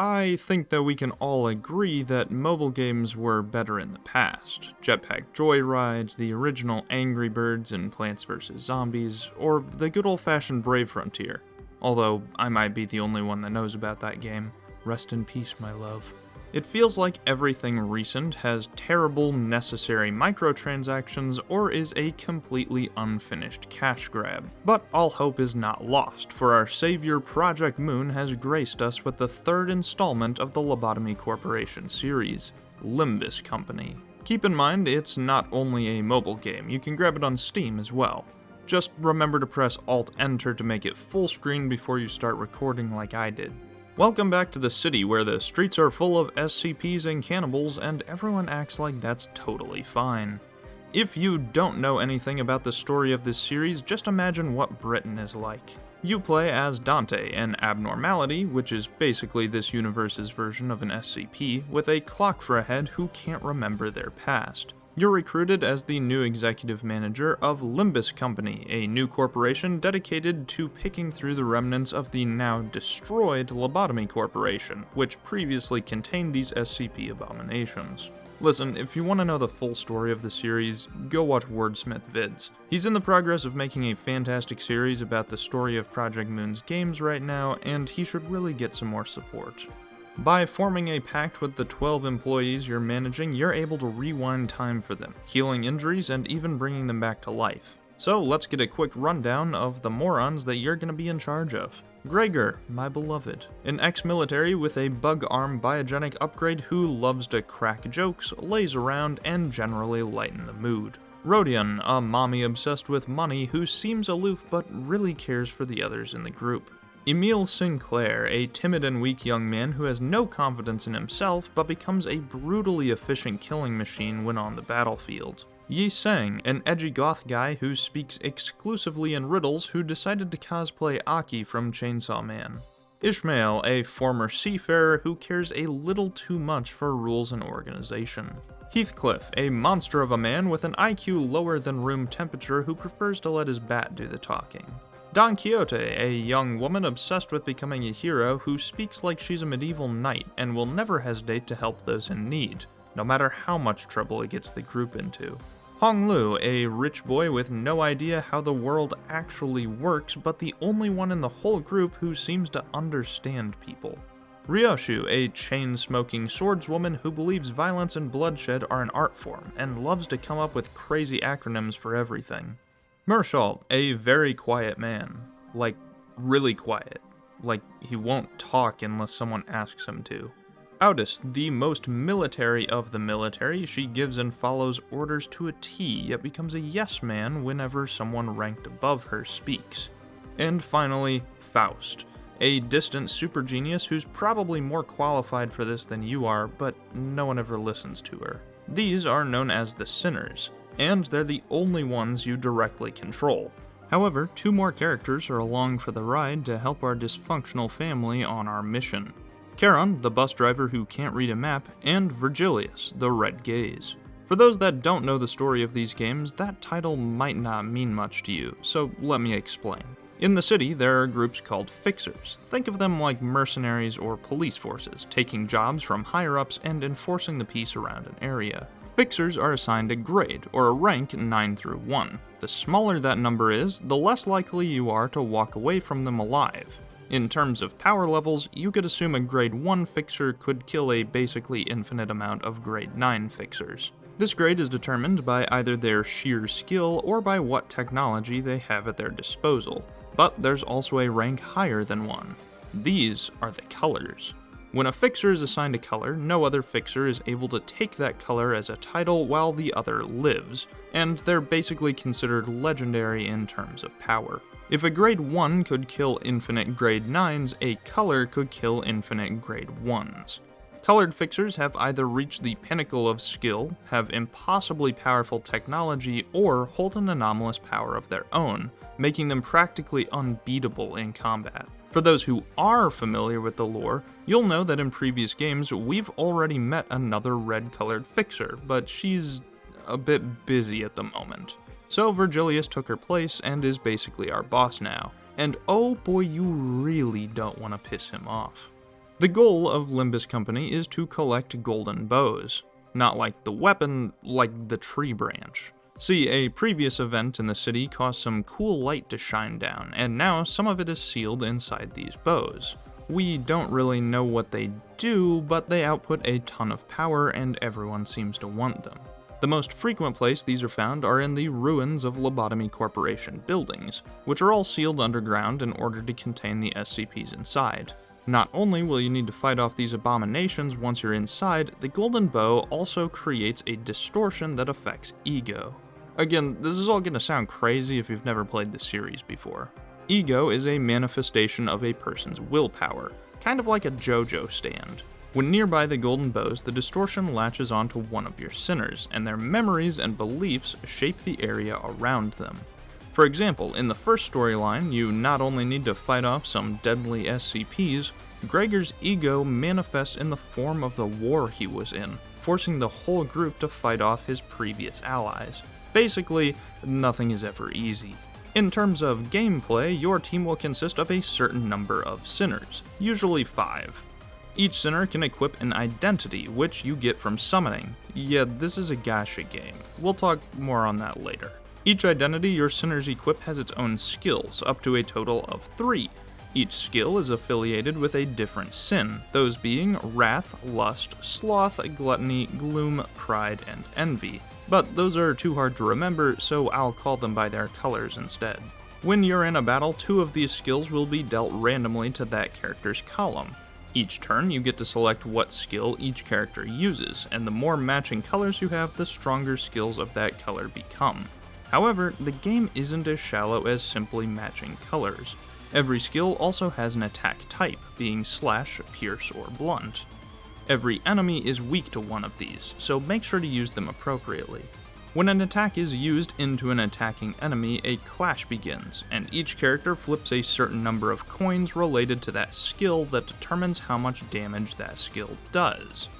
I think that we can all agree that mobile games were better in the past. Jetpack Joyrides, the original Angry Birds and Plants vs. Zombies, or the good old-fashioned Brave Frontier. Although, I might be the only one that knows about that game. Rest in peace, my love. It feels like everything recent has terrible, necessary microtransactions or is a completely unfinished cash grab. But all hope is not lost, for our savior Project Moon has graced us with the third installment of the Lobotomy Corporation series, Limbus Company. Keep in mind, it's not only a mobile game, you can grab it on Steam as well. Just remember to press Alt-Enter to make it full screen before you start recording like I did. Welcome back to the city where the streets are full of SCPs and cannibals and everyone acts like that's totally fine. If you don't know anything about the story of this series, just imagine what Britain is like. You play as Dante, an abnormality, which is basically this universe's version of an SCP, with a clock for a head who can't remember their past. You're recruited as the new executive manager of Limbus Company, a new corporation dedicated to picking through the remnants of the now destroyed Lobotomy Corporation, which previously contained these SCP abominations. Listen, if you want to know the full story of the series, go watch Wordsmith vids. He's in the progress of making a fantastic series about the story of Project Moon's games right now, and he should really get some more support. By forming a pact with the 12 employees you're managing, you're able to rewind time for them, healing injuries and even bringing them back to life. So let's get a quick rundown of the morons that you're going to be in charge of. Gregor, my beloved, an ex-military with a bug arm biogenic upgrade who loves to crack jokes, lays around, and generally lighten the mood. Rodion, a mommy obsessed with money who seems aloof but really cares for the others in the group. Emile Sinclair, a timid and weak young man who has no confidence in himself but becomes a brutally efficient killing machine when on the battlefield. Yi Sang, an edgy goth guy who speaks exclusively in riddles who decided to cosplay Aki from Chainsaw Man. Ishmael, a former seafarer who cares a little too much for rules and organization. Heathcliff, a monster of a man with an IQ lower than room temperature who prefers to let his bat do the talking. Don Quixote, a young woman obsessed with becoming a hero who speaks like she's a medieval knight and will never hesitate to help those in need, no matter how much trouble it gets the group into. Hong Lu, a rich boy with no idea how the world actually works, but the only one in the whole group who seems to understand people. Ryoshu, a chain-smoking swordswoman who believes violence and bloodshed are an art form and loves to come up with crazy acronyms for everything. Merschall, a very quiet man. Like, really quiet. Like, he won't talk unless someone asks him to. Audis, the most military of the military, she gives and follows orders to a T, yet becomes a yes man whenever someone ranked above her speaks. And finally, Faust, a distant super genius who's probably more qualified for this than you are, but no one ever listens to her. These are known as the Sinners, and they're the only ones you directly control. However, 2 more characters are along for the ride to help our dysfunctional family on our mission. Charon, the bus driver who can't read a map, and Virgilius, the Red Gaze. For those that don't know the story of these games, that title might not mean much to you, so let me explain. In the city, there are groups called Fixers. Think of them like mercenaries or police forces, taking jobs from higher-ups and enforcing the peace around an area. Fixers are assigned a grade, or a rank 9 through 1. The smaller that number is, the less likely you are to walk away from them alive. In terms of power levels, you could assume a grade 1 fixer could kill a basically infinite amount of grade 9 fixers. This grade is determined by either their sheer skill or by what technology they have at their disposal. But there's also a rank higher than 1. These are the colors. When a fixer is assigned a color, no other fixer is able to take that color as a title while the other lives, and they're basically considered legendary in terms of power. If a grade 1 could kill infinite grade 9s, a color could kill infinite grade 1s. Colored fixers have either reached the pinnacle of skill, have impossibly powerful technology, or hold an anomalous power of their own, making them practically unbeatable in combat. For those who are familiar with the lore, you'll know that in previous games we've already met another red-colored fixer, but she's a bit busy at the moment. So Virgilius took her place and is basically our boss now, and oh boy, you really don't want to piss him off. The goal of Limbus Company is to collect golden bows. Not like the weapon, like the tree branch. See, a previous event in the city caused some cool light to shine down, and now some of it is sealed inside these bows. We don't really know what they do, but they output a ton of power and everyone seems to want them. The most frequent place these are found are in the ruins of Lobotomy Corporation buildings, which are all sealed underground in order to contain the SCPs inside. Not only will you need to fight off these abominations once you're inside, the golden bow also creates a distortion that affects ego. Again, this is all going to sound crazy if you've never played the series before. Ego is a manifestation of a person's willpower, kind of like a JoJo stand. When nearby the golden bows, the distortion latches onto one of your sinners, and their memories and beliefs shape the area around them. For example, in the first storyline, you not only need to fight off some deadly SCPs, Gregor's ego manifests in the form of the war he was in, forcing the whole group to fight off his previous allies. Basically, nothing is ever easy. In terms of gameplay, your team will consist of a certain number of sinners, usually 5. Each sinner can equip an identity, which you get from summoning. Yeah, this is a gacha game. We'll talk more on that later. Each identity your sinners equip has its own skills, up to a total of 3. Each skill is affiliated with a different sin, those being wrath, lust, sloth, gluttony, gloom, pride, and envy. But those are too hard to remember, so I'll call them by their colors instead. When you're in a battle, 2 of these skills will be dealt randomly to that character's column. Each turn, you get to select what skill each character uses, and the more matching colors you have, the stronger skills of that color become. However, the game isn't as shallow as simply matching colors. Every skill also has an attack type, being slash, pierce, or blunt. Every enemy is weak to one of these, so make sure to use them appropriately. When an attack is used into an attacking enemy, a clash begins, and each character flips a certain number of coins related to that skill that determines how much damage that skill does.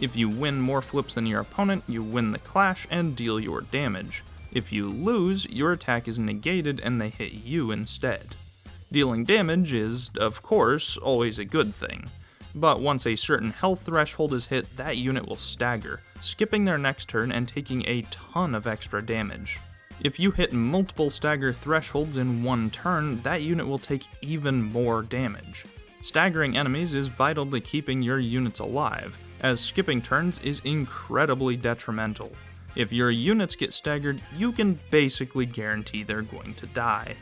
If you win more flips than your opponent, you win the clash and deal your damage. If you lose, your attack is negated and they hit you instead. Dealing damage is, of course, always a good thing. But once a certain health threshold is hit, that unit will stagger, skipping their next turn and taking a ton of extra damage. If you hit multiple stagger thresholds in one turn, that unit will take even more damage. Staggering enemies is vital to keeping your units alive, as skipping turns is incredibly detrimental. If your units get staggered, you can basically guarantee they're going to die.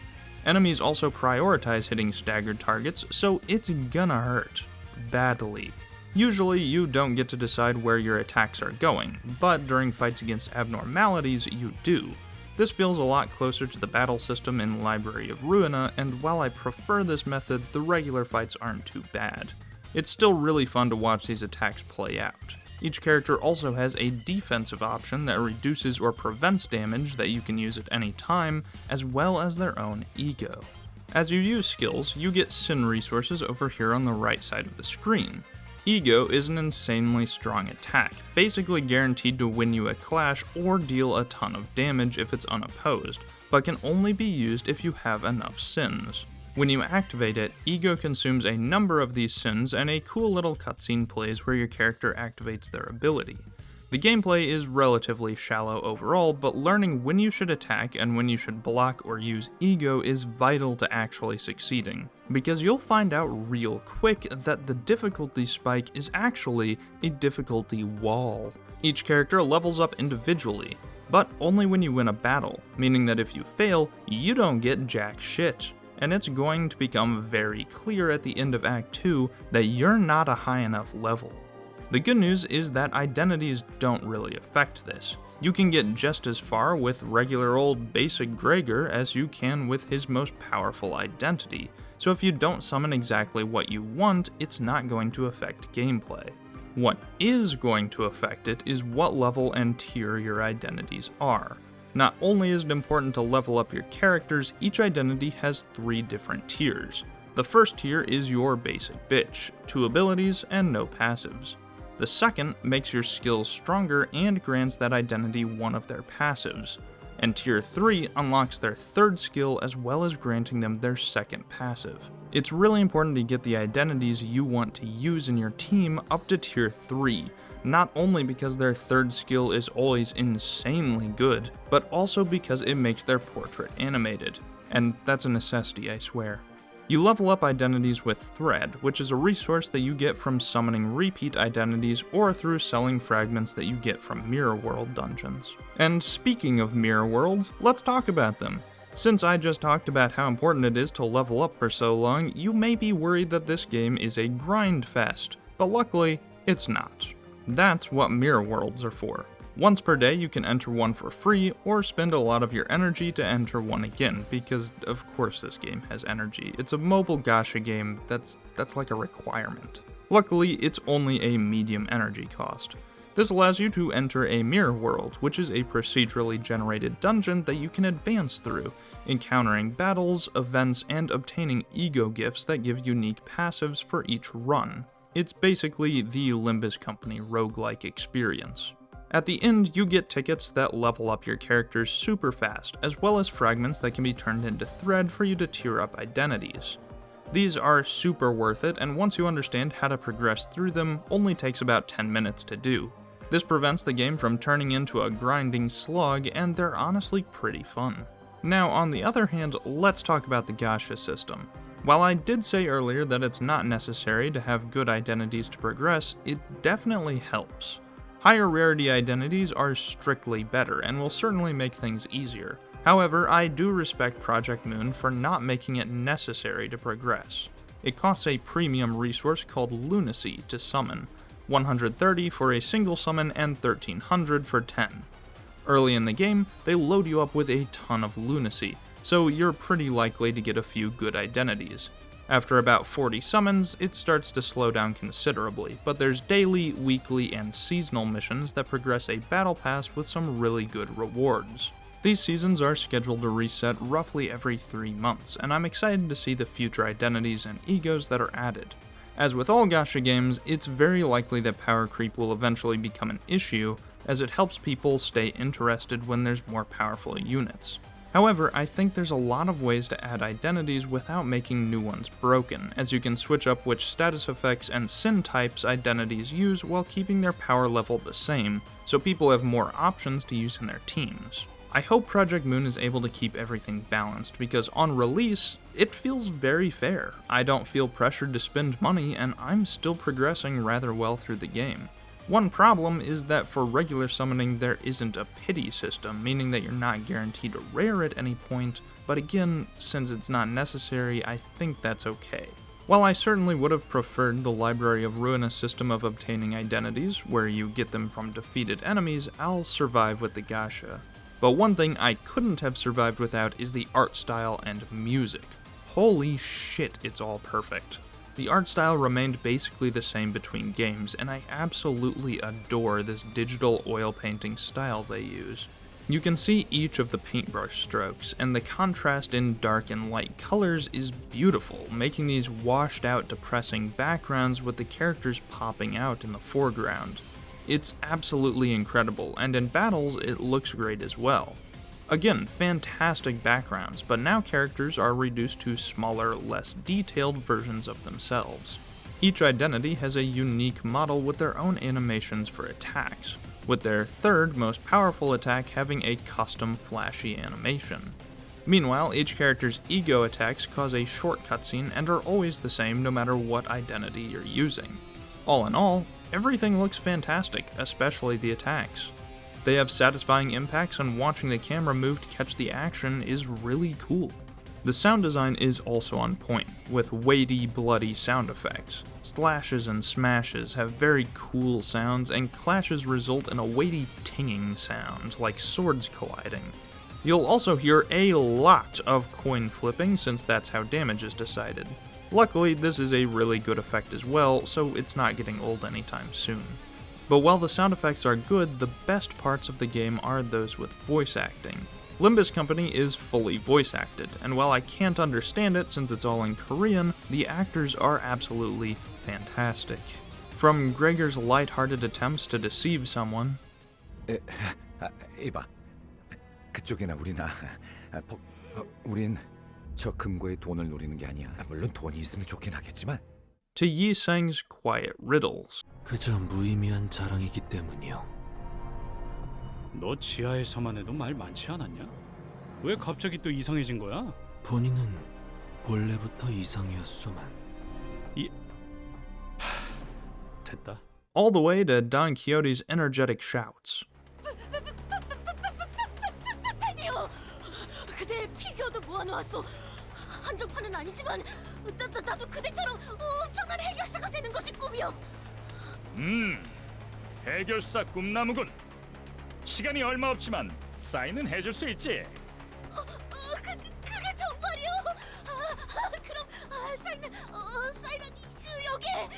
Enemies also prioritize hitting staggered targets, so it's gonna hurt. Badly. Usually you don't get to decide where your attacks are going, but during fights against abnormalities you do. This feels a lot closer to the battle system in Library of Ruina, and while I prefer this method, the regular fights aren't too bad. It's still really fun to watch these attacks play out. Each character also has a defensive option that reduces or prevents damage that you can use at any time, as well as their own ego. As you use skills, you get sin resources over here on the right side of the screen. Ego is an insanely strong attack, basically guaranteed to win you a clash or deal a ton of damage if it's unopposed, but can only be used if you have enough sins. When you activate it, Ego consumes a number of these sins and a cool little cutscene plays where your character activates their ability. The gameplay is relatively shallow overall, but learning when you should attack and when you should block or use Ego is vital to actually succeeding, because you'll find out real quick that the difficulty spike is actually a difficulty wall. Each character levels up individually, but only when you win a battle, meaning that if you fail, you don't get jack shit. And it's going to become very clear at the end of Act 2 that you're not a high enough level. The good news is that identities don't really affect this. You can get just as far with regular old basic Gregor as you can with his most powerful identity, so if you don't summon exactly what you want, it's not going to affect gameplay. What is going to affect it is what level and tier your identities are. Not only is it important to level up your characters, each identity has 3 different tiers. The first tier is your basic bitch, 2 abilities and no passives. The second makes your skills stronger and grants that identity one of their passives. And tier 3 unlocks their 3rd skill as well as granting them their 2nd passive. It's really important to get the identities you want to use in your team up to tier 3, not only because their third skill is always insanely good, but also because it makes their portrait animated. And that's a necessity, I swear. You level up identities with Thread, which is a resource that you get from summoning repeat identities or through selling fragments that you get from Mirror World dungeons. And speaking of Mirror Worlds, let's talk about them. Since I just talked about how important it is to level up for so long, you may be worried that this game is a grind fest, but luckily, it's not. That's what Mirror Worlds are for. Once per day, you can enter one for free, or spend a lot of your energy to enter one again, because of course this game has energy. It's a mobile gacha game, that's like a requirement. Luckily, it's only a medium energy cost. This allows you to enter a mirror world, which is a procedurally generated dungeon that you can advance through, encountering battles, events, and obtaining ego gifts that give unique passives for each run. It's basically the Limbus Company roguelike experience. At the end, you get tickets that level up your characters super fast, as well as fragments that can be turned into Thread for you to tier up identities. These are super worth it, and once you understand how to progress through them, only takes about 10 minutes to do. This prevents the game from turning into a grinding slog, and they're honestly pretty fun. Now, on the other hand, let's talk about the Gasha System. While I did say earlier that it's not necessary to have good identities to progress, it definitely helps. Higher rarity identities are strictly better and will certainly make things easier. However, I do respect Project Moon for not making it necessary to progress. It costs a premium resource called Lunacy to summon, 130 for a single summon and 1300 for 10. Early in the game, they load you up with a ton of Lunacy, so you're pretty likely to get a few good identities. After about 40 summons, it starts to slow down considerably, but there's daily, weekly, and seasonal missions that progress a battle pass with some really good rewards. These seasons are scheduled to reset roughly every 3 months, and I'm excited to see the future identities and egos that are added. As with all gacha games, it's very likely that power creep will eventually become an issue, as it helps people stay interested when there's more powerful units. However, I think there's a lot of ways to add identities without making new ones broken, as you can switch up which status effects and sin types identities use while keeping their power level the same, so people have more options to use in their teams. I hope Project Moon is able to keep everything balanced, because on release, it feels very fair. I don't feel pressured to spend money, and I'm still progressing rather well through the game. One problem is that for regular summoning there isn't a pity system, meaning that you're not guaranteed a rare at any point, but again, since it's not necessary, I think that's okay. While I certainly would have preferred the Library of Ruina system of obtaining identities, where you get them from defeated enemies, I'll survive with the gacha. But one thing I couldn't have survived without is the art style and music. Holy shit, it's all perfect. The art style remained basically the same between games, and I absolutely adore this digital oil painting style they use. You can see each of the paintbrush strokes, and the contrast in dark and light colors is beautiful, making these washed out depressing backgrounds with the characters popping out in the foreground. It's absolutely incredible, and in battles it looks great as well. Again, fantastic backgrounds, but now characters are reduced to smaller, less detailed versions of themselves. Each identity has a unique model with their own animations for attacks, with their third most powerful attack having a custom flashy animation. Meanwhile, each character's ego attacks cause a short cutscene and are always the same no matter what identity you're using. All in all, everything looks fantastic, especially the attacks. They have satisfying impacts, and watching the camera move to catch the action is really cool. The sound design is also on point, with weighty, bloody sound effects. Slashes and smashes have very cool sounds, and clashes result in a weighty tinging sound, like swords colliding. You'll also hear a lot of coin flipping, since that's how damage is decided. Luckily, this is a really good effect as well, so it's not getting old anytime soon. But while the sound effects are good, the best parts of the game are those with voice acting. Limbus Company is fully voice acted, and while I can't understand it since it's all in Korean, the actors are absolutely fantastic. From Gregor's lighthearted attempts to deceive someone, 이봐, 그쪽이나 우리나, 우린 저 금고에 돈을 노리는 게 아니야. 물론 돈이 있으면 좋긴 하겠지만. To Yi Seng's quiet riddles. 그저 무의미한 자랑이기 때문이요. 너 지하에서만 해도 말 많지 않았냐? 왜 갑자기 또 이상해진 거야? 본인은 본래부터 이상이었소만. 됐다. All the way to Don Quixote's energetic shouts. 팬이요. 그대 피규어도 모아놓았어. 한정판은 아니지만 나도 그대처럼 엄청난 해결사가 되는 것이 꿈이요. 해결사 꿈나무군. 시간이 얼마 없지만 사인은 해줄 수 있지. 그게 정말이요? 그럼 사인은 여기에.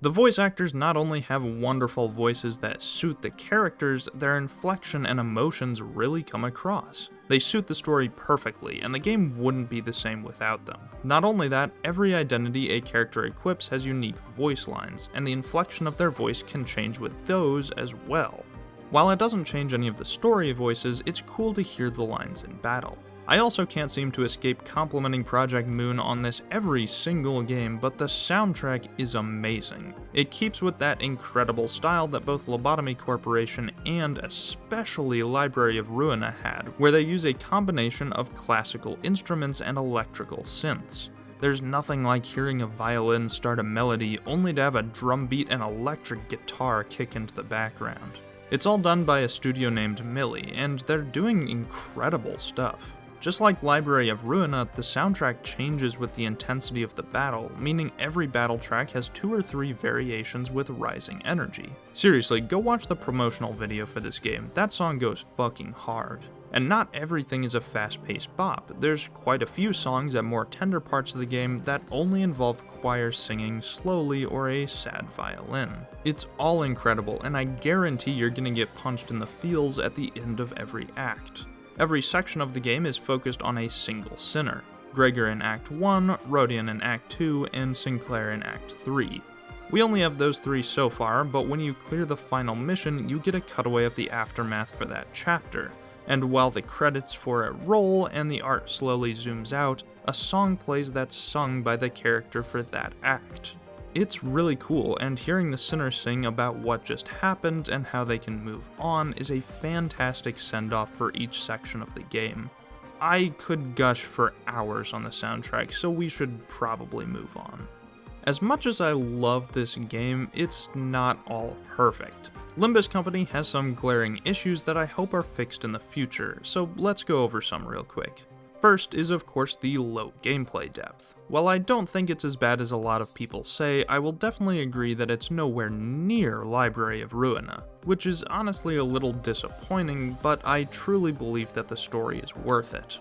The voice actors not only have wonderful voices that suit the characters, their inflection and emotions really come across. They suit the story perfectly, and the game wouldn't be the same without them. Not only that, every identity a character equips has unique voice lines, and the inflection of their voice can change with those as well. While it doesn't change any of the story voices, it's cool to hear the lines in battle. I also can't seem to escape complimenting Project Moon on this every single game, but the soundtrack is amazing. It keeps with that incredible style that both Lobotomy Corporation and especially Library of Ruina had, where they use a combination of classical instruments and electrical synths. There's nothing like hearing a violin start a melody only to have a drum beat and electric guitar kick into the background. It's all done by a studio named Millie, and they're doing incredible stuff. Just like Library of Ruina, the soundtrack changes with the intensity of the battle, meaning every battle track has 2 or 3 variations with rising energy. Seriously, go watch the promotional video for this game, that song goes fucking hard. And not everything is a fast-paced bop, there's quite a few songs at more tender parts of the game that only involve choir singing slowly or a sad violin. It's all incredible, and I guarantee you're gonna get punched in the feels at the end of every act. Every section of the game is focused on a single sinner. Gregor in Act 1, Rodion in Act 2, and Sinclair in Act 3. We only have those 3 so far, but when you clear the final mission, you get a cutaway of the aftermath for that chapter. And while the credits for it roll and the art slowly zooms out, a song plays that's sung by the character for that act. It's really cool, and hearing the sinner sing about what just happened and how they can move on is a fantastic send-off for each section of the game. I could gush for hours on the soundtrack, so we should probably move on. As much as I love this game, it's not all perfect. Limbus Company has some glaring issues that I hope are fixed in the future, so let's go over some real quick. First is of course the low gameplay depth. While I don't think it's as bad as a lot of people say, I will definitely agree that it's nowhere near Library of Ruina, which is honestly a little disappointing, but I truly believe that the story is worth it.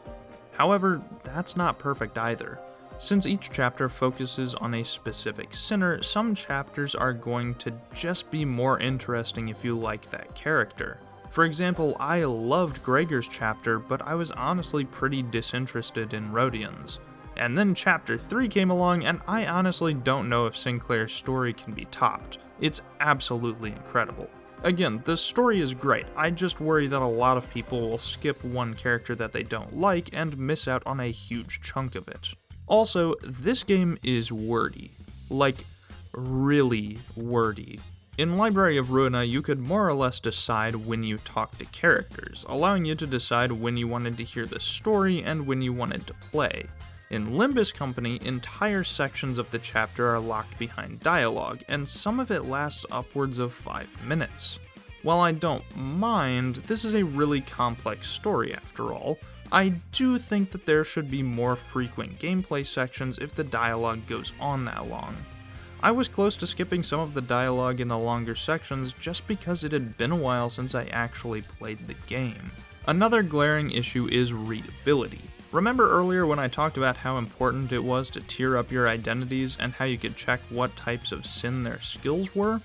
However, that's not perfect either. Since each chapter focuses on a specific sinner, some chapters are going to just be more interesting if you like that character. For example, I loved Gregor's chapter, but I was honestly pretty disinterested in Rodion's. And then chapter 3 came along, and I honestly don't know if Sinclair's story can be topped. It's absolutely incredible. Again, the story is great, I just worry that a lot of people will skip one character that they don't like and miss out on a huge chunk of it. Also, this game is wordy. Like, really wordy. In Library of Ruina, you could more or less decide when you talk to characters, allowing you to decide when you wanted to hear the story and when you wanted to play. In Limbus Company, entire sections of the chapter are locked behind dialogue, and some of it lasts upwards of 5 minutes. While I don't mind, this is a really complex story after all, I do think that there should be more frequent gameplay sections if the dialogue goes on that long. I was close to skipping some of the dialogue in the longer sections just because it had been a while since I actually played the game. Another glaring issue is readability. Remember earlier when I talked about how important it was to tier up your identities and how you could check what types of sin their skills were?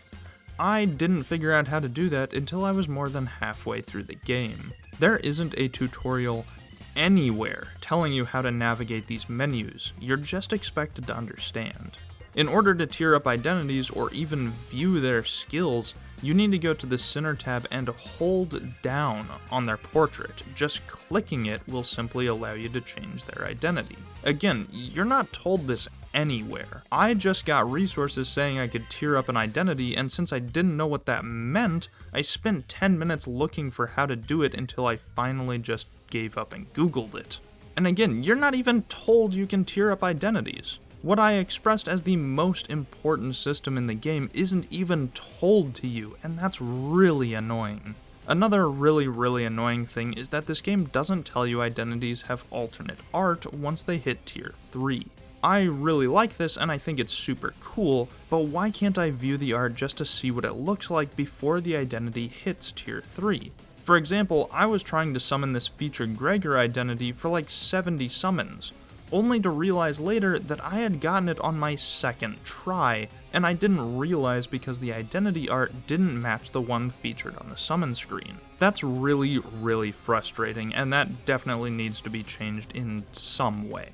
I didn't figure out how to do that until I was more than halfway through the game. There isn't a tutorial anywhere telling you how to navigate these menus, you're just expected to understand. In order to tier up identities or even view their skills, You need to go to the center tab and hold down on their portrait. Just clicking it will simply allow you to change their identity. Again, you're not told this anywhere. I just got resources saying I could tier up an identity, and since I didn't know what that meant, I spent 10 minutes looking for how to do it until I finally just gave up and Googled it. And again, you're not even told you can tier up identities. What I expressed as the most important system in the game isn't even told to you, and that's really annoying. Another really annoying thing is that this game doesn't tell you identities have alternate art once they hit tier 3. I really like this and I think it's super cool, but why can't I view the art just to see what it looks like before the identity hits tier 3? For example, I was trying to summon this featured Gregor identity for like 70 summons, only to realize later that I had gotten it on my second try, and I didn't realize because the identity art didn't match the one featured on the summon screen. That's really frustrating, and that definitely needs to be changed in some way.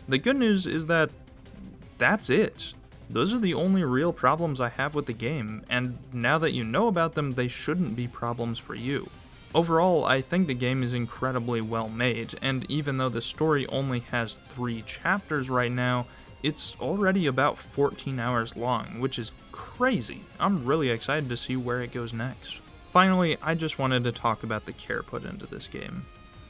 The good news is that that's it. Those are the only real problems I have with the game, and now that you know about them, they shouldn't be problems for you. Overall, I think the game is incredibly well made, and even though the story only has 3 chapters right now, it's already about 14 hours long, which is crazy. I'm really excited to see where it goes next. Finally, I just wanted to talk about the care put into this game.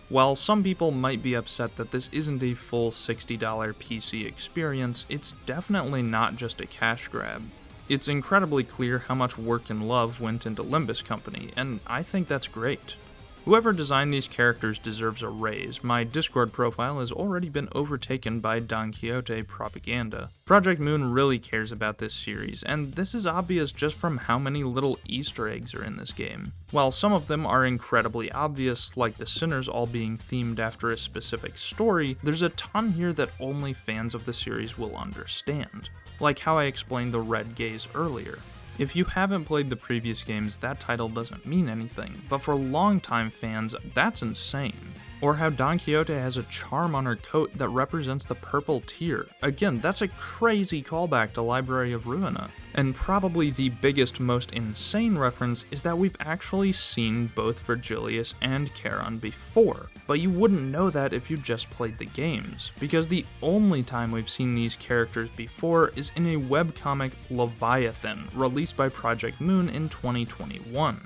While some people might be upset that this isn't a full $60 PC experience, it's definitely not just a cash grab. It's incredibly clear how much work and love went into Limbus Company, and I think that's great. Whoever designed these characters deserves a raise. My Discord profile has already been overtaken by Don Quixote propaganda. Project Moon really cares about this series, and this is obvious just from how many little Easter eggs are in this game. While some of them are incredibly obvious, like the sinners all being themed after a specific story, there's a ton here that only fans of the series will understand, like how I explained the red gaze earlier. If you haven't played the previous games, that title doesn't mean anything, but for longtime fans, that's insane. Or how Don Quixote has a charm on her coat that represents the purple tear. Again, that's a crazy callback to Library of Ruina. And probably the biggest, most insane reference is that we've actually seen both Virgilius and Charon before, but you wouldn't know that if you just played the games, because the only time we've seen these characters before is in a webcomic Leviathan, released by Project Moon in 2021.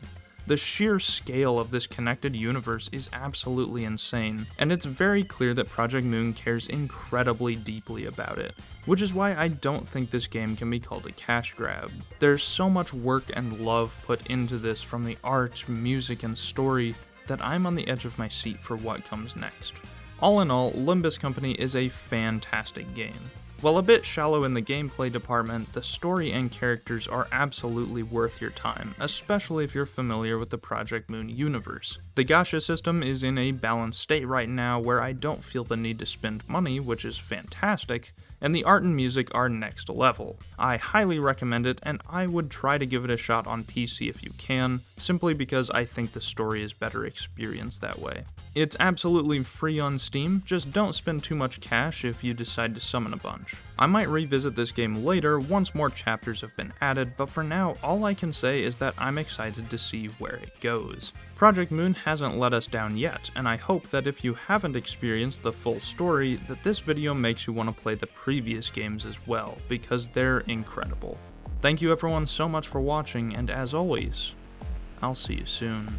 The sheer scale of this connected universe is absolutely insane, and it's very clear that Project Moon cares incredibly deeply about it, which is why I don't think this game can be called a cash grab. There's so much work and love put into this from the art, music, and story that I'm on the edge of my seat for what comes next. All in all, Limbus Company is a fantastic game. While a bit shallow in the gameplay department, the story and characters are absolutely worth your time, especially if you're familiar with the Project Moon universe. The Gasha System is in a balanced state right now where I don't feel the need to spend money, which is fantastic, and the art and music are next level. I highly recommend it, and I would try to give it a shot on PC if you can, simply because I think the story is better experienced that way. It's absolutely free on Steam, just don't spend too much cash if you decide to summon a bunch. I might revisit this game later once more chapters have been added, but for now, all I can say is that I'm excited to see where it goes. Project Moon hasn't let us down yet, and I hope that if you haven't experienced the full story, that this video makes you want to play the previous games as well, because they're incredible. Thank you everyone so much for watching, and as always, I'll see you soon.